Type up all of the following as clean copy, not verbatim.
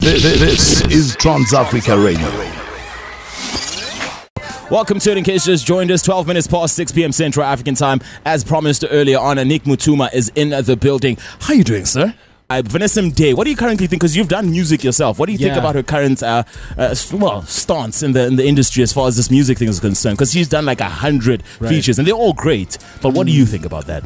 This is Trans-Africa Radio. Welcome to it. In case you just joined us, 12 minutes past 6 p.m. Central African time. As promised earlier on, Mutuma is in the building. How are you doing, sir? Vanessa Mdee, what do you currently think? Because you've done music yourself. What do you think about her current stance in the industry as far as this music thing is concerned? Because she's done like 100 features and they're all great. But what do you think about that?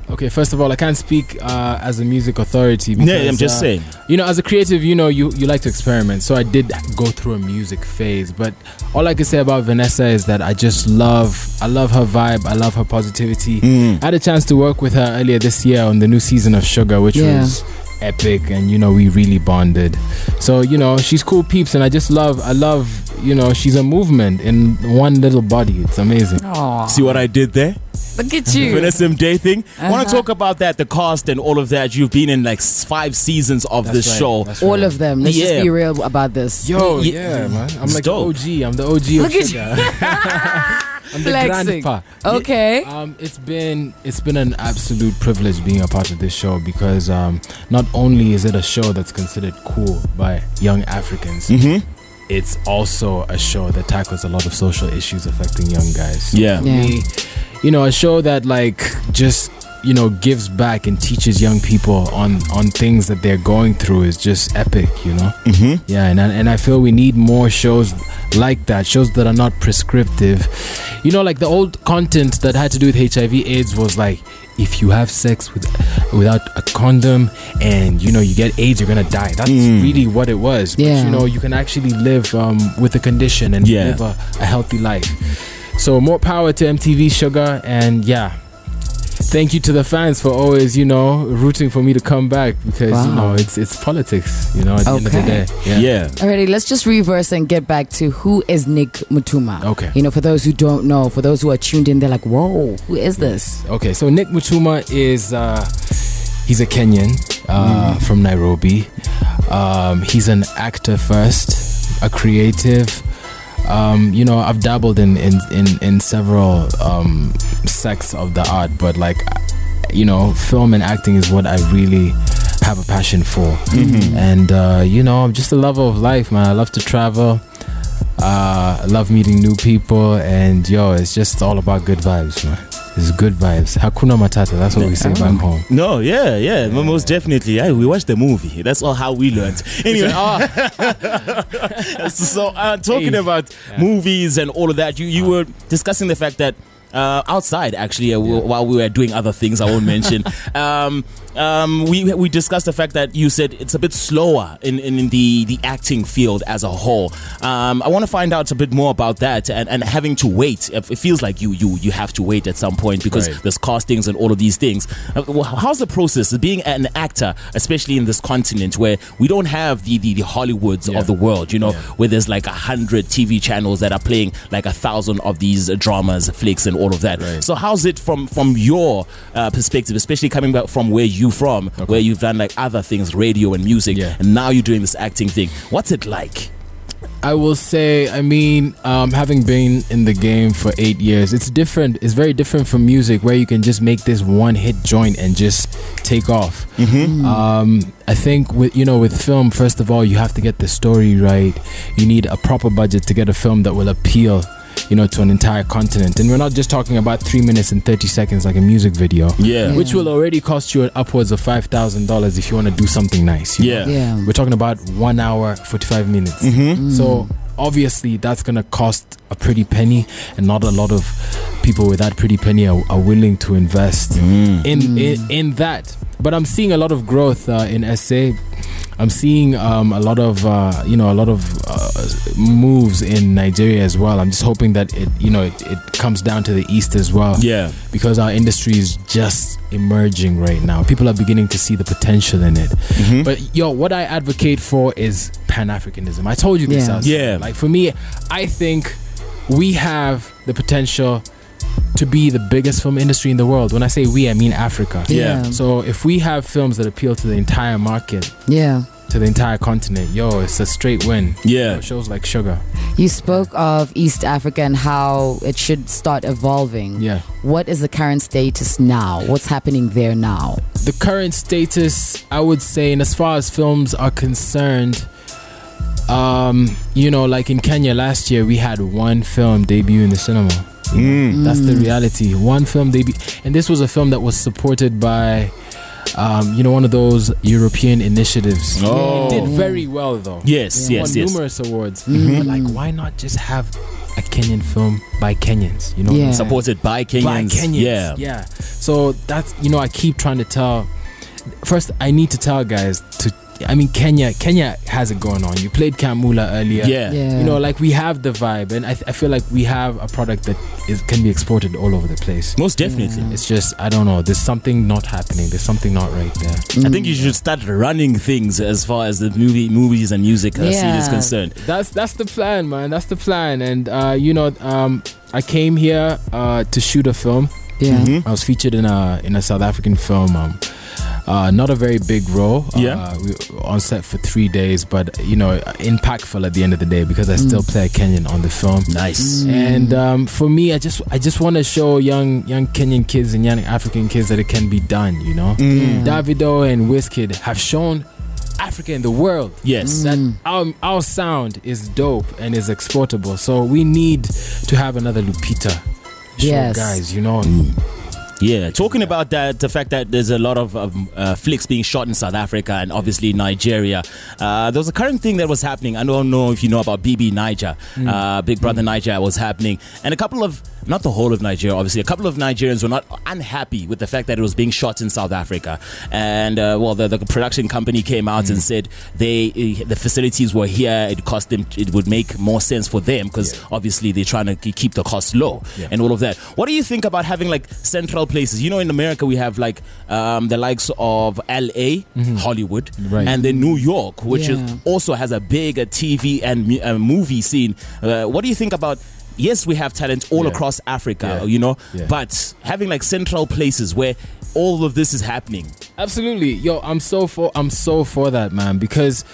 Okay, first of all, I can't speak as a music authority because, I'm just saying. You know, as a creative, you like to experiment. So I did go through a music phase. But all I can say about Vanessa is that I love her vibe. I love her positivity. I had a chance to work with her earlier this year on the new season of Shuga, which was epic, and we really bonded. So she's cool peeps, and I love she's a movement in one little body. It's amazing. Aww. See what I did there? Look at you. Vanessa Mdee thing. I want to talk about that, the cast and all of that. You've been in like 5 seasons of this show. All of them. Let's just be real about this. Yo, man. I'm like the OG. I'm the OG Look of Shuga. I'm the grandpa. Okay. It's been an absolute privilege being a part of this show because not only is it a show that's considered cool by young Africans, it's also a show that tackles a lot of social issues affecting young guys. So for me, a show that gives back and teaches young people on things that they're going through is just epic, and I feel we need more shows like that, shows that are not prescriptive. Like the old content that had to do with HIV/AIDS was like, if you have sex without a condom and you get AIDS, you're gonna die. That's really what it was. But you can actually live with the condition and live a healthy life. So more power to MTV Shuga, and thank you to the fans for always, rooting for me to come back because, it's politics, at the end of the day. Alrighty, let's just reverse and get back to who is Mutuma. Okay. For those who don't know, for those who are tuned in, they're like, whoa, who is this? Okay, so Mutuma is, he's a Kenyan from Nairobi. He's an actor first, a creative. I've dabbled in several sects of the art, but film and acting is what I really have a passion for. And I'm just a lover of life, man. I love to travel. I love meeting new people, and it's just all about good vibes, man. It's good vibes. Hakuna Matata. That's what we say back home. No, most definitely. Yeah, we watched the movie. That's all how we learned. Anyway, so talking about movies and all of that, you were discussing the fact that outside, actually, while we were doing other things I won't mention, we discussed the fact that you said it's a bit slower in the acting field as a whole. I want to find out a bit more about that and having to wait. It feels like you have to wait at some point because there's castings and all of these things. How's the process of being an actor, especially in this continent where we don't have the Hollywoods of the world, where there's like 100 TV channels that are playing like 1,000 of these dramas, flicks, and all of that. So how's it from your perspective, especially coming back from where you're from, where you've done like other things, radio and music, and now you're doing this acting thing? What's it like? I will say, having been in the game for 8 years, it's different. It's very different from music, where you can just make this one hit joint and just take off. I think with film, first of all, you have to get the story right. You need a proper budget to get a film that will appeal to an entire continent. And we're not just talking about 3 minutes and 30 seconds like a music video, which will already cost you upwards of $5,000 if you want to do something nice. We're talking about 1 hour, 45 minutes. So obviously that's going to cost a pretty penny, and not a lot of people with that pretty penny are willing to invest in that. But I'm seeing a lot of growth in SA. I'm seeing a lot of moves in Nigeria as well. I'm just hoping that it comes down to the East as well. Because our industry is just emerging right now. People are beginning to see the potential in it. But what I advocate for is Pan-Africanism. I told you this. Like for me, I think we have the potential to be the biggest film industry in the world. When I say we, I mean Africa. So if we have films that appeal to the entire market, to the entire continent, it's a straight win. Shows like Shuga. You spoke of East Africa and how it should start evolving. What is the current status now? What's happening there now? The current status, I would say, and as far as films are concerned, You know, like in Kenya last year, we had one film debut in the cinema. That's the reality. One film debut, and this was a film that was supported by, you know, one of those European initiatives. Oh. It did very well, though. Yes, yes, won yes. numerous awards. But like, why not just have a Kenyan film by Kenyans? You know, supported by Kenyans. By Kenyans. Yeah. So that's, you know, I keep trying to tell. First, I need to tell guys to. I mean, Kenya has it going on. You played Kamula earlier. Yeah. You know, like we have the vibe, and I feel like we have a product that can be exported all over the place. Most definitely. It's just, I don't know, there's something not happening. There's something not right there. I think you should start running things as far as the movies and music scene is concerned. That's the plan, man. That's the plan. And you know, I came here to shoot a film. I was featured in a South African film. Not a very big role. We were on set for 3 days, but you know, impactful at the end of the day because I still play a Kenyan on the film. Nice. And for me, I just want to show young Kenyan kids and young African kids that it can be done. You know, Davido and Wizkid have shown Africa in the world. Yes. That our sound is dope and is exportable. So we need to have another Lupita show, guys. You know. Yeah, talking about that, the fact that there's a lot of flicks being shot in South Africa and obviously Nigeria. There was a current thing that was happening. I don't know if you know about BB Niger, Big Brother Niger was happening. And a couple of, not the whole of Nigeria, obviously, a couple of Nigerians were not unhappy with the fact that it was being shot in South Africa. And, well, the production company came out and said the facilities were here. It cost them, it would make more sense for them because obviously they're trying to keep the cost low and all of that. What do you think about having like central places? You know, in America we have like the likes of LA, Hollywood, and then New York, which also has a big TV and movie scene. What do you think about? Yes, we have talent all across Africa, you know, but having like central places where all of this is happening. Absolutely, yo, I'm so for that, man, because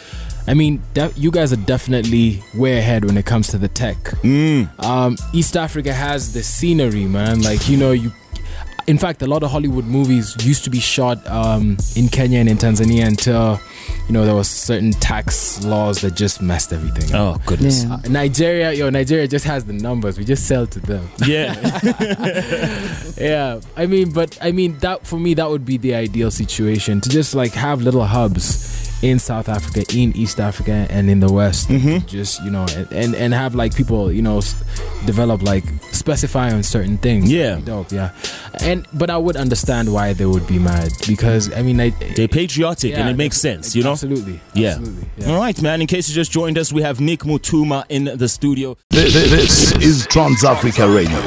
I mean, you guys are definitely way ahead when it comes to the tech. East Africa has the scenery, man. Like, you know, in fact, a lot of Hollywood movies used to be shot in Kenya and in Tanzania until, you know, there was certain tax laws that just messed everything up. Oh, goodness. Nigeria just has the numbers. We just sell to them. Yeah. Yeah. I mean, that for me, that would be the ideal situation, to just like have little hubs in South Africa, in East Africa, and in the West. Just, you know, and have like people, you know, develop like specify on certain things. Yeah. Dope, yeah. But I would understand why they would be mad, because I mean they're patriotic and it makes sense, you know. Absolutely. All right, man. In case you just joined us, we have Mutuma in the studio. This is Trans Africa Radio.